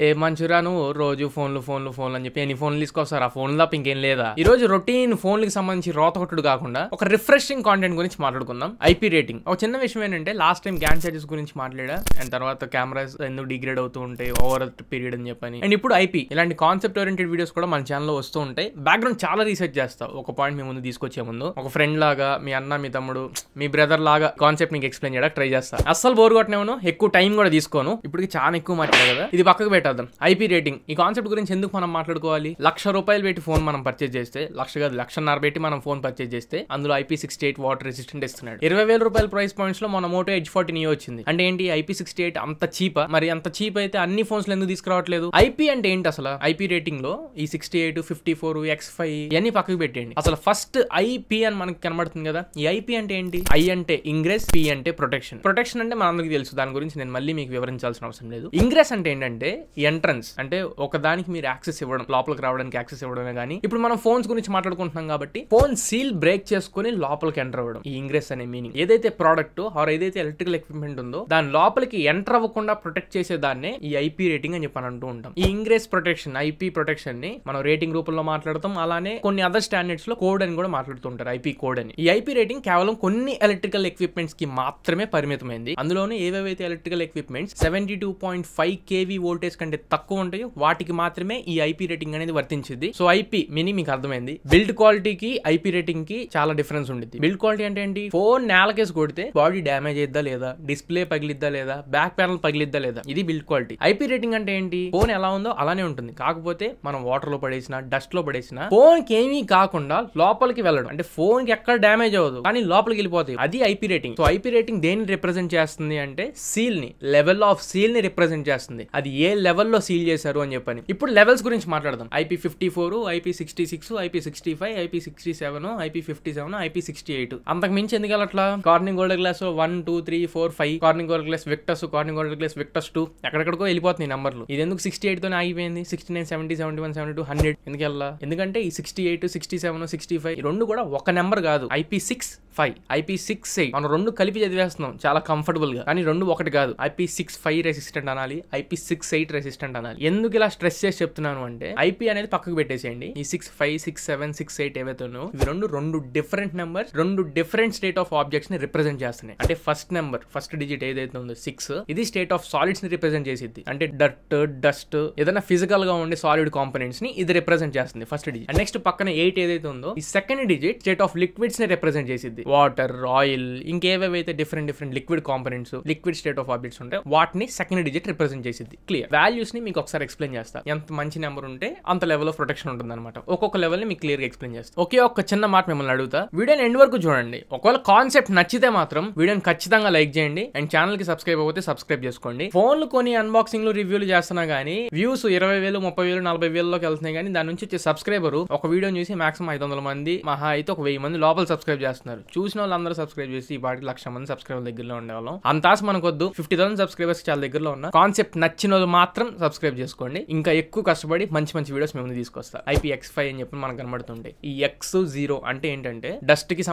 ఏ మంచురా నువ్వు రోజు ఫోన్లు అని చెప్పి ఎన్ని ఫోన్లు తీసుకొస్తారు? ఆ ఫోన్ తప్ప ఇంకేం లేదా? ఈ రోజు రొటీన్ ఫోన్లకి సంబంధించి రోతకొట్టుడు కాకుండా ఒక రిఫ్రెషింగ్ కాంటెంట్ గురించి మాట్లాడుకుందాం. IP rating. ఒక చిన్న విషయం ఏంటంటే లాస్ట్ టైం గ్యాన్ చార్జెస్ గురించి మాట్లాడా, అండ్ తర్వాత కెమెరాస్ ఎందుకు డిగ్రేడ్ అవుతూ ఉంటాయి ఓవర్ పీరియడ్ అని చెప్పని, అండ్ ఇప్పుడు ఐపీ ఇలాంటి కాన్సెప్ట్ ఓరియంటెడ్ వీడియోస్ కూడా మన ఛానల్లో వస్తూ ఉంటాయి. బ్యాక్గ్రౌండ్ చాలా రీసెర్చ్ చేస్తా. ఒక పాయింట్ మీ ముందు తీసుకొచ్చే ముందు ఒక ఫ్రెండ్ లాగా, మీ అన్న, మీ తమ్ముడు, మీ బ్రదర్ లాగా కాన్సెప్ట్ మీకు ఎక్స్ప్లెయిన్ చేయడానికి ట్రై చేస్తా. అస్సలు బోర్ కొట్టనేమో, ఎక్కువ టైం కూడా తీసుకోను. ఇప్పటికి చాలా ఎక్కువ మాట్లాడారు కదా, ఇది పక్కకు పెట్టేద్దాం. ఐపీ రేటింగ్ ఈ కాన్సెప్ట్ గురించి ఎందుకు మనం మాట్లాడుకోవాలి? ₹1,00,000 పెట్టి ఫోన్ మనం పర్చేజ్ చేస్తే, ₹1,50,000 పెట్టి మనం ఫోన్ పర్చేజ్ చేస్తే అందులో IP68 వాటర్ రెసిస్టెంట్ ఇస్తున్నాడు. ₹20,000 ప్రైస్ పాయింట్స్ లో మన మోటో Edge 40 Neo వచ్చింది. అంటే ఏంటి, IP68 అంత చీపా? మరి అంత చీప్ అయితే అన్ని ఫోన్స్ లో ఎందుకు తీసుకురావట్లేదు? ఐపీ అంటే ఏంటి అసలు? ఐపీ రేటింగ్ లో ఈ 68, 54, X5 ఇవన్నీ పక్కకు పెట్టండి. అసలు ఫస్ట్ ఐపీ అని మనకి కనబడుతుంది కదా. ఈ ఐపీ అంటే ఏంటి? ఐ అంటే ఇంగ్రెస్, పి అంటే ప్రొటెక్షన్. ప్రొటెక్షన్ అంటే మనందరికి తెలుసు, దాని గురించి నేను మళ్ళీ మీకు వివరించాల్సిన అవసరం లేదు. ఇంగ్రెస్ అంటే ఏంటంటే ఎంట్రన్స్, అంటే ఒక దానికి మీరు యాక్సెస్ ఇవ్వడం, లోపలికి రావడానికి యాక్సెస్ ఇవ్వడమే. కానీ ఇప్పుడు మనం ఫోన్స్ గురించి మాట్లాడుకుంటున్నాం కాబట్టి ఫోన్ సీల్ బ్రేక్ చేసుకుని లోపలికి ఎంటర్ అవ్వడం, ఈ ఇంగ్రెస్ అనే మీనింగ్. ఏదైతే ప్రోడక్ట్ ఆర్ ఏదైతే ఎలక్ట్రికల్ ఎక్విప్మెంట్ ఉందో దాని లోపలికి ఎంటర్ అవ్వకుండా ప్రొటెక్ట్ చేసే దాన్నే ఈ ఐపీ రేటింగ్ అని చెప్పి అంటూ ఉంటాం. ఈ ఇంగ్రెస్ ప్రొటెక్షన్, ఐపీ ప్రొటెక్షన్ ని మనం రేటింగ్ రూపంలో మాట్లాడతాం. అలానే కొన్ని అదర్ స్టాండర్డ్స్ లో కోడ్ అని కూడా మాట్లాడుతుంటారు, ఐపీ కోడ్ అని. ఈ ఐపీ రేటింగ్ కేవలం కొన్ని ఎలక్ట్రికల్ ఎక్విప్మెంట్స్ కి మాత్రమే పరిమితమైంది. అందులోనే ఏవేవైతే ఎలక్ట్రికల్ ఎక్విప్మెంట్స్ 72.5 kV వోల్టేజ్ కంటే తక్కువ ఉంటాయో వాటికి మాత్రమే ఈ ఐపీ రేటింగ్ అనేది వర్తించింది. సో ఐపీ మినీ మీకు అర్థమైంది. బిల్డ్ క్వాలిటీకి ఐపీ రేటింగ్ కి చాలా డిఫరెన్స్ ఉంటుంది. బిల్డ్ క్వాలిటీ అంటే ఏంటి? ఫోన్ నేలకేసి కొడితే బాడీ డ్యామేజ్ అయిద్దా లేదా, డిస్ప్లే పగిలిద్దా లేదా, బ్యాక్ ప్యానల్ పగిలిద్దా లేదా, ఇది బిల్డ్ క్వాలిటీ. ఐపీ రేటింగ్ అంటే ఏంటి? ఫోన్ ఎలా ఉందో అలానే ఉంటుంది, కాకపోతే మనం వాటర్ లో పడేసిన, డస్ట్ లో పడేసిన ఫోన్ కి ఏమీ కాకుండా లోపలికి వెళ్ళడం, అంటే ఫోన్ కి ఎక్కడ డ్యామేజ్ అవ్వదు కానీ లోపలికి వెళ్ళిపోతాయి, అది IP rating. So IP rating దేన్ని రిప్రజెంట్ చేస్తుంది అంటే సీల్ ని, లెవెల్ ఆఫ్ సీల్ ని రిప్రజెంట్ చేస్తుంది. అది ఏ లెవెల్లో సీల్ చేశారు అని చెప్పని. ఇప్పుడు లెవెల్స్ గురించి మాట్లాడదాం. IP54, IP66, IP65, IP67, IP57, IP68. అంతకు మించి ఎందుకు అట్లా? Corning gold glass 1, 2, 3, 4, 5, Corning gold glass Victus, Corning gold glass Victus 2, ఎక్కడెక్కడికో వెళ్ళిపోతున్నాయి నంబర్లు. ఇది ఎందుకు 68 తోనే ఆగిపోయింది? 69, 70, 71, 72, 100 ఎందుకు వెళ్ళా? ఎందుకంటే ఈ 68, 67, 65 ఈ రెండు కూడా ఒక నెంబర్ కాదు. IP65, IP68 మనం రెండు కలిపి చదివేస్తున్నాం చాలా కంఫర్టబుల్ గా, కానీ రెండు ఒకటి కాదు. IP65 రెసిస్టెంట్ అనాలి, IP68 రెసిస్టెంట్ అనాలి. ఎందుకు ఇలా స్ట్రెస్ చేసి చెప్తున్నాను అంటే, ఐపీ అనేది పక్కకు పెట్టేసేయండి. ఈ 65, 67, 68 ఏవైతే ఉన్నాయో ఇవి రెండు డిఫరెంట్ నెంబర్స్, రెండు డిఫరెంట్ స్టేట్ ఆఫ్ ఆబ్జెక్ట్స్ ని రిప్రజెంట్ చేస్తున్నాయి. అంటే ఫస్ట్ నెంబర్, ఫస్ట్ డిజిట్ ఏదైతే ఉందో 6, ఇది స్టేట్ ఆఫ్ సాలిడ్స్ ని రిప్రజెంట్ చేసిద్ది. అంటే డర్ట్, డస్ట్, ఏదైనా ఫిజికల్ గా ఉండే సాలిడ్ కాంపోనెంట్స్ ని ఇది రిప్రజెంట్ చేస్తుంది ఫస్ట్ డిజిట్. అండ్ నెక్స్ట్ పక్కన 8 ఏదైతే ఉందో ఈ second digit state of liquids ని రిప్రజెంట్ చేసిద్ది. వాటర్, ఆయిల్, ఇంకేవైతే different liquid components, liquid state of objects ఉంటాయి వాటిని సెకండ్ డిజిట్ రిప్రజెంట్ చేసిద్ది. క్లియర్. వాల్యూస్ ని మీకు ఒకసారి ఎక్స్ప్లెయిన్ చేస్తా. ఎంత మంచి నెంబర్ ఉంటే అంత లెవెల్ ఆఫ్ ప్రొటెక్షన్ ఉంటుంది అనమాట. ఒక్కొక్క లెవెల్ ని మీకు క్లియర్ గా ఎక్స్ప్లెయిన్ చేస్తా. ఒకే ఒక్క చిన్న మాట మిమ్మల్ని అడుగుతా, వీడియోని ఎండ్ వరకు చూడండి. ఒకవేళ కాన్సెప్ట్ నచ్చితే మాత్రం వీడియోని ఖచ్చితంగా లైక్ చేయండి, అండ్ ఛానల్ కి సబ్స్క్రైబ్ అయిపోతే సబ్స్క్రైబ్ చేసుకోండి. ఫోన్లు కొని అన్బాక్సింగ్ రివ్యూలు చేస్తున్నా గానీ వ్యూస్ 20,000, 30,000, 40,000లోకి వెళ్తున్నాయి. కానీ దాని నుంచి వచ్చే సబ్స్క్రైబర్ ఒక వీడియోని చూసి మాక్సిమం 500 మంది, మహా అయితే ఒక 1000 మంది లోపల సబ్స్క్రైబ్ చేస్తున్నారు. చూసిన వాళ్ళందరూ సబ్స్క్రైబ్ చేసి ఈ పాటికి 1,00,000 మంది సబ్స్క్రైబర్ దగ్గరలో ఉండేవాళ్ళం. అంత ఆశ మనకొద్దు. 50,000 సబ్స్క్రైబర్స్ చాలా దగ్గరలో ఉన్న. కాన్సెప్ట్ నచ్చిన వాళ్ళు మాత్రం సబ్స్క్రైబ్ చేసుకోండి. ఇంకా ఎక్కువ కష్టపడి మంచి వీడియోస్ మేము తీసుకొస్తా. IP-X5 అని చెప్పి మనకు కనబడుతుంటాయి. ఈ X0 అంటే ఏంటంటే డస్ట్ కి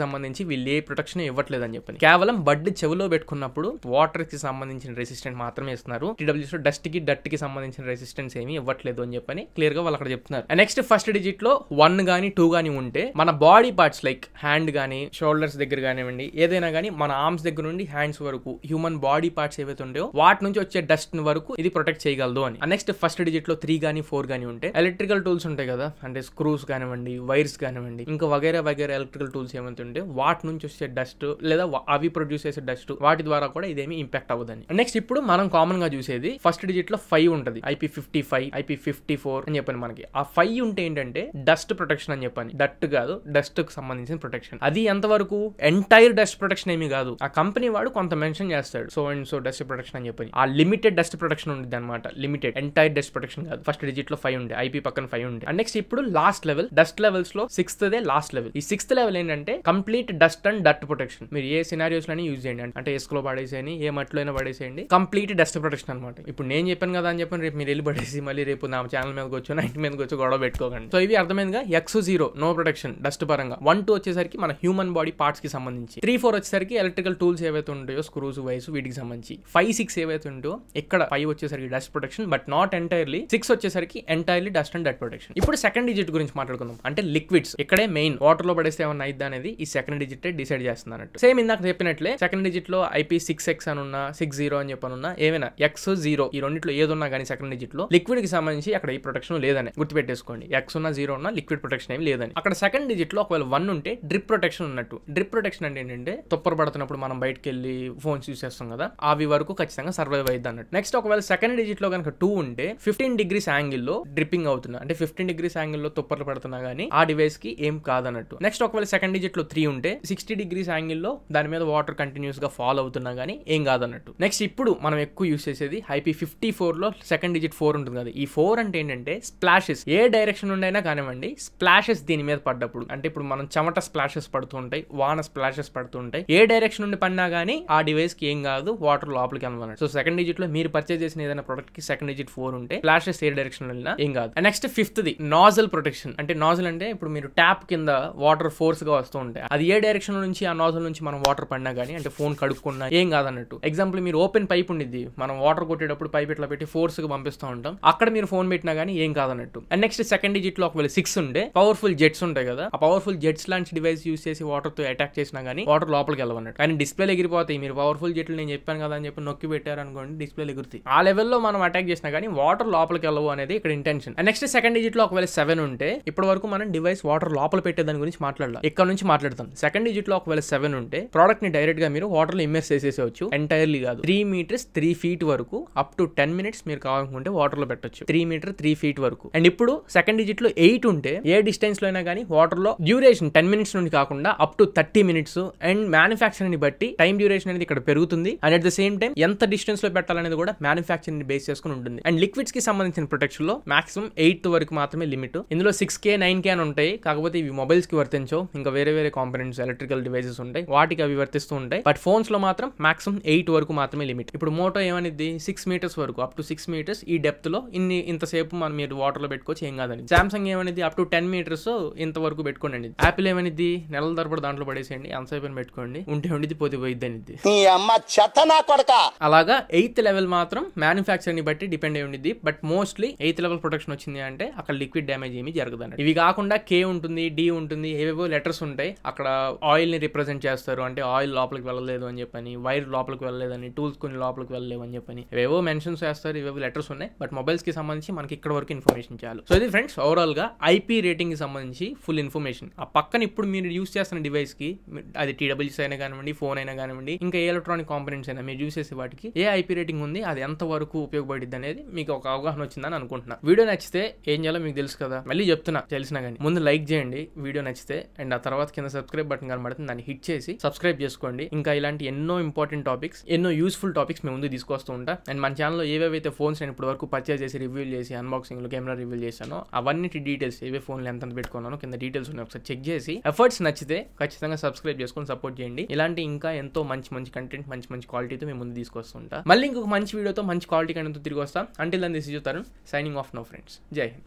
సంబంధించి వీళ్ళు ఏ ప్రొటెక్షన్ ఇవ్వట్లేదు అని చెప్పి, కేవలం బడ్ చెవిలో పెట్టుకున్నప్పుడు వాటర్ కి సంబంధించిన రెసిస్టెంట్ మాత్రమే ఇస్తున్నారు. TWS డస్ట్ కి సంబంధించిన రెసిస్టెన్స్ ఏమీ ఇవ్వట్లేదు అని చెప్పని క్లియర్ గా వాళ్ళు అక్కడ చెప్తున్నారు. నెక్స్ట్ ఫస్ట్ డిజిట్ లో 1 గానీ 2 గానీ ఉంటే మన బాడీ పార్ట్స్ లైక్ హ్యాండ్ గానీ, షోల్డర్స్ దగ్గర కానివ్వండి, ఏదైనా గానీ మన ఆర్మ్స్ దగ్గర నుండి హ్యాండ్స్ వరకు హ్యూమన్ బాడీ పార్ట్స్ ఏవైతే ఉంటాయో వాటి నుంచి వచ్చే డస్ట్ వరకు ఇది ప్రొటెక్ట్ చేయగలదు అని. నెక్స్ట్ ఫస్ట్ డిజిట్ లో 3 గానీ 4 గానీ ఉంటే ఎలక్ట్రికల్ టూల్స్ ఉంటాయి కదా, అంటే స్క్రూస్ కానివ్వండి, వైర్స్ కానివ్వండి, ఇంకా వగైరా ఎలక్ట్రికల్ టూల్స్ ఏమైతే ఉంటే వాటి నుంచి వచ్చే డస్ట్ లేదా అవి ప్రొడ్యూస్ చేసే డస్ట్ వాటి ద్వారా కూడా ఇదేమి ఇంపాక్ట్ అవ్వదని. నెక్స్ట్ ఇప్పుడు మనం కామన్ గా చూసేది ఫస్ట్ డిజిట్ లో 5 ఉంటది. IP55, IP54 అని చెప్పని మనకి ఆ 5 ఉంటే ఏంటంటే డస్ట్ ప్రొటెక్షన్ అని చెప్పని. డస్ట్ కాదు, డస్ట్ కు సంబంధించిన ప్రొటెక్షన్. అది ఎంతవరకు? ఎంటైర్ డస్ట్ ప్రొటెక్షన్ ఏమీ కాదు. ఆ కంపెనీ వాడు కొంత మెన్షన్ చేస్తాడు, so and so dust protection అని చెప్పని. ఆ లిమిటెడ్ డస్ట్ ప్రొటెక్షన్ ఉంటుంది అనమాట. లిమిటెడ్, ఎంటైర్ డస్ట్ ప్రొటెక్షన్ కాదు. ఫస్ట్ డిజిట్ లో 5 ఉండే, IP పక్కన 5 ఉండే. అండ్ నెక్స్ట్ ఇప్పుడు లాస్ట్ లెవెల్, డస్ట్ లెవెల్స్ లో 6th లాస్ట్ లెవెల్. ఈ 6th లెవెల్ ఏంటంటే complete dust and dirt protection. మీరు ఏ సినారియోస్ లోనే యూజ్ చేయండి, అంటే ఇసుకలో పడేసేయండి, ఏ మట్టిలో అయినా పడేసేయండి, కంప్లీట్ డస్ట్ ప్రొటెక్షన్ అనమాట. ఇప్పుడు నేను చెప్పాను కదా అని చెప్పని రేపు మీరు వెళ్ళి పడేసి మళ్ళీ రేపు నా ఛానల్ మీదకి వచ్చి, నా ఇంటి మీదకి వచ్చి గొడవ పెట్టుకోకండి. సో ఇవి అర్థమైందిగా. X0 నో ప్రొటెక్షన్ డస్ట్ పరంగా. 1, 2 వచ్చేసరికి మన హ్యూమన్ బాడీ పార్ట్స్ కి సంబంధించి, 3, 4 వచ్చేసరికి ఎలక్ట్రికల్ టూల్స్ ఏవైతే ఉంటాయో స్క్రూస్ వైస్ వీటికి సంబంధించి 5-6 ఏవైతే ఉంటాయో ఇక్కడ 5 వచ్చేసరికి dust protection, but not entirely. 6 వచ్చేసరికి entirely dust and dust protection. ఇప్పుడు సెకండ్ డిజిట్ గురించి మాట్లాడుకుందాం. అంటే లిక్విడ్స్ ఇక్కడే మెయిన్. వాటర్ లో పడేస్తే ఏమన్నా అయిద్దా అనేది ఈ సెకండ్ డిజిట్ డిసైడ్ చేస్తుంది అన్నట్టు. సేమ్ ఇందాక చెప్పినట్లే సెకండ్ డిజిట్ లో IP6X అని ఉన్నా 60 అని చెప్పనున్నా ఏమైనా X0 ఈ రెండిట్లో ఏదున్నా కానీ సెకండ్ డిజిట్ లో లిక్విడ్ కి సంబంధించి అక్కడ ఈ ప్రొటెక్షన్ లేదని గుర్తుపెట్టేసుకోండి. X ఉన్న 0 ఉన్న లిక్విడ్ ప్రొటెక్షన్ ఏమి లేదని. అక్కడ సెకండ్ డిజిట్ లో ఒకవేళ 1 ఉంటే డ్రిప్ ప్రొటెక్షన్ ఉన్నట్టు. డ్రిప్ ప్రొటెక్షన్ అంటే ఏంటంటే తుప్పర పడుతున్నప్పుడు మనం బయటకు వెళ్ళి ఫోన్స్ యూస్ చేస్తాం కదా, అవి వరకు ఖచ్చితంగా సర్వైవ్ అయ్యింది అన్నట్టు. నెక్స్ట్ ఒకవేళ సెకండ్ డిజిట్ లో కనుక 2 ఉంటే 15 degrees యాంగిల్ లో డ్రిప్పింగ్ అవుతున్నా, అంటే 15 degrees యాంగిల్ లో తుప్పర్లు పడుతున్నా గానీ ఆ డివైస్ కి ఏం కాదన్నట్టు. నెక్స్ట్ ఒకవేళ సెకండ్ డిజిట్ లో 3 ఉంటే 60 degrees యాంగిల్ లో దాని మీద వాటర్ కంటిన్యూస్ గా ఫాల్ అవుతున్నా గానీ ఏం కాదన్నట్టు. నెక్స్ట్ ఇప్పుడు మనం ఎక్కువ యూస్ చేసేది IP54 లో సెకండ్ డిజిట్ 4 ఉంటుంది కదా. ఈ 4 అంటే ఏంటంటే స్ప్లాషెస్, ఏ డైరెక్షన్ నుండి అయినా కానివ్వండి స్ప్లాషెస్ దీని మీద పడ్డప్పుడు, అంటే ఇప్పుడు మనం చెమట స్ప్లాషెస్ పడుతూ ఉంటాయి, వాన స్ప్లాషెస్ పడుతూ ఉంటాయి, ఏ డైరెక్షన్ నుండి పడినా గానీ ఆ డివైస్ కి ఏం కాదు, వాటర్ లోపలికి వెళ్ళమన్నట్టు. సో సెకండ్ డిజిట్ లో మీరు పర్చేజ్ చేసిన ఏదైనా ప్రొడక్ట్ కి సెకండ్ డిజిట్ 4 ఉంటే ఫ్లాషెస్ ఏ డైరెక్షన్ వెళ్ళినా ఏం కాదు. నెక్స్ట్ ఫిఫ్త్ది నాజల్ ప్రొటెక్షన్. అంటే నాజల్ అంటే ఇప్పుడు మీరు ట్యాప్ కింద వాటర్ ఫోర్స్ గా వస్తూ ఉంటాయి, అది ఏ డైరెక్షన్ నుంచి ఆ నాజల్ నుంచి మనం వాటర్ పడినా గానీ, అంటే ఫోన్ కడుక్కున్నా ఏం కాదన్నట్టు. ఎగ్జాంపుల్ మీరు ఓపెన్ పైప్ ఉండిద్ది, మనం వాటర్ కొట్టేటప్పుడు పైప్ ఇట్లా పెట్టి ఫోర్స్ గా పంపిస్తూ ఉంటాం, అక్కడ మీరు ఫోన్ పెట్టినా గానీ ఏం కాదన్నట్టు. అండ్ నెక్స్ట్ సెకండ్ డిజిట్ లో ఒకవేళ 6 ఉంటే పవర్ఫుల్ జెట్స్ ఉంటాయి కదా, ఆ పవర్ఫుల్ జెట్స్ లాంటి డివైస్ యూస్ చేసి వాటర్ తో అటాక్ చేసినా గానీ వాటర్ లోపలికి వెళ్ళవన్నట్టు. కానీ డిస్ప్లే ఎగిరిపోతాయి. మీరు పవర్ఫుల్ జెట్లు నేను చెప్పాను కదా అని చెప్పి నొక్కి పెట్టారు అనుకోండి, డిస్ప్లే ఎగురుతాయి. ఆ లెవెల్లో మనం అటాక్ చేసినా గానీ వాటర్ లోపలికి వెళ్ళవు అనేది ఇక్కడ intention. And next second digit లో ఒకవేళ 7 ఉంటే ఇప్పటి వరకు మనం డివైస్ వాటర్ లోపల పెట్టే దాని గురించి మాట్లాడాలి, ఇక్కడ నుంచి మాట్లాడతాం. సెకండ్ డిజిట్ లో ఒకవేళ 7 ఉంటే ప్రోడక్ట్ ని డైరెక్ట్ గా మీరు వాటర్ లో ఇమ్మర్స్ చేసేసేవచ్చు. ఎంటైర్లీ కాదు, 3 meters 3 feet వరకు అప్ టు 10 minutes మీరు కావాలనుకుంటే వాటర్ లో పెట్టొచ్చు. 3 meters 3 feet వరకు. అండ్ ఇప్పుడు సెకండ్ డిజిట్ లో 8 ఉంటే ఏ డిస్టెన్స్ లో అయినా కానీ వాటర్ లో డ్యూరేషన్ 10 minutes నుండి కాకుండా up to 30 minutes. And manufacturing ని బట్టి టైం డ్యూరేషన్ అనేది ఇక్కడ పెరుగుతుంది. And at the same time ఎంత డిస్టెన్స్ లో పెట్టాలనేది కూడా మ్యానుఫ్యాక్చరింగ్ ని బేస్ చేసుకుని ఉంటుంది. అండ్ లిక్విడ్స్ కి సంబంధించిన ప్రొటెక్షన్ లో మాక్సిమం 8 వరకు మాత్రమే లిమిట్. ఇందులో 6K 9K అని ఉంటాయి, కాకపోతే ఇవి మొబైల్స్ కి వర్తించవు. ఇంకా వేరే వేరే కాంపోనెంట్స్ ఎలక్ట్రికల్ డివైసెస్ ఉంటాయి, వాటికి అవి వర్తిస్తూ ఉంటాయి. బట్ ఫోన్స్ లో మాత్రం మాక్సిమం 8 వరకు మాత్రమే లిమిట్. ఇప్పుడు మోటో ఏమనిద్ది 6 meters వరకు, అప్ టు 6 meters ఈ డెప్త్ లో ఇంతసేపు మనం మీరు వాటర్ లో పెట్టుకోవచ్చు, ఏం కాదని. సామ్సంగ్ ఏమనిద్ది అప్ టు 10 meters ఇంత వరకు పెట్టుకోండి. యాపిల్ ఏమనిద్ది నెలల తరబడి దాంట్లో పడేసేయండి, అంతసేపు పెట్టుకోండి, ఉంటే ఉండిది పోతే పోయిద్ది అనిద్ది. అలాగా 8th లెవెల్ మాత్రం మ్యానుఫ్యాక్చర్ ని బట్టి డిపెండ్ అయి ఉండిద్ది. But mostly 8th level protection వచ్చింది అంటే అక్కడ లిక్విడ్ డ్యామేజ్ ఏమి జరగదు. ఇవి కాకుండా K ఉంటుంది, D ఉంటుంది, ఏవేవో లెటర్స్ ఉంటాయి. అక్కడ ఆయిల్ ని రిప్రజెంట్ చేస్తారు, అంటే ఆయిల్ లోపలికి వెళ్ళలేదు అని చెప్పని, వైర్ లోపలికి వెళ్ళలేదని, టూల్స్ కొన్ని లోపలికి వెళ్ళలేవు అని చెప్పని ఏవేవో మెన్షన్స్ చేస్తారు, ఇవేవో లెటర్స్ ఉన్నాయి. బట్ మొబైల్స్ కి సంబంధించి మనకి ఇక్కడ వరకు ఇన్ఫర్మేషన్ చాలు. సో ఇది ఫ్రెండ్స్ ఓవరాల్ గా IP రేటింగ్ కి సంబంధించి ఫుల్ ఇన్ఫర్మేషన్. ఆ పక్కన ఇప్పుడు మీరు యూస్ చేస్తున్న డివైస్ కి, అది TWS అయినా కానివ్వండి, ఫోన్ అయినా కానివ్వండి, ఇంకా ఏ ఎలక్ట్రానిక్ కాంపోనెంట్స్ అయినా మీరు యూస్ చేసే వాటికి ఏ IP రేటింగ్ ఉంది, అది ఎంత వరకు ఉపయోగపడింది అనేది మీకు ఒక అవగాహన వచ్చిందని అనుకుంటున్నా. వీడియో నచ్చితే ఏం చేయాలో మీకు తెలుసు కదా, మళ్ళీ చెప్తున్నా తెలిసినా కానీ ముందు లైక్ చేయండి వీడియో నచ్చితే, అండ్ ఆ తర్వాత కింద సబ్స్క్రైబ్ బటన్ కనబడుతుంది, దాన్ని హిట్ చేసి సబ్స్క్రైబ్ చేసుకోండి. ఇంకా ఇలాంటి ఎన్నో ఇంపార్టెంట్ టాపిక్స్, ఎన్నో యూస్ఫుల్ టాపిక్స్ మేము ముందు తీసుకొస్తూ ఉంటా. అండ్ మన ఛానల్లో ఏవేవైతే ఫోన్స్ నేను ఇప్పుడు వరకు పర్చేజ్ చేసి రివ్యూ చేసి అన్బాక్సింగ్ కెమెరా రివ్యూ చేశానో అవన్నిటి డీటెయిల్స్, ఏవే ఫోన్లు ఎంత పెట్టుకున్నానో కింద డీటెయిల్స్ ఉన్నాయి, ఒకసారి చెక్ చేసి ఎఫర్ట్స్ నచ్చితే ఖచ్చితంగా సబ్స్క్రైబ్ చేసుకొని సపోర్ట్ చేయండి. ఇలాంటి ఇంకా ఎంతో మంచి కంటెంట్, మంచి క్వాలిటీతో మేము ముందు తీసుకొస్తుంటా. మళ్ళీ ఇంకొక మంచి వీడియోతో మంచి క్వాలిటీ కంటెంట్తో తిరిగి వస్తాం. Until then this is your Tarun signing off now friends. జై హింద్.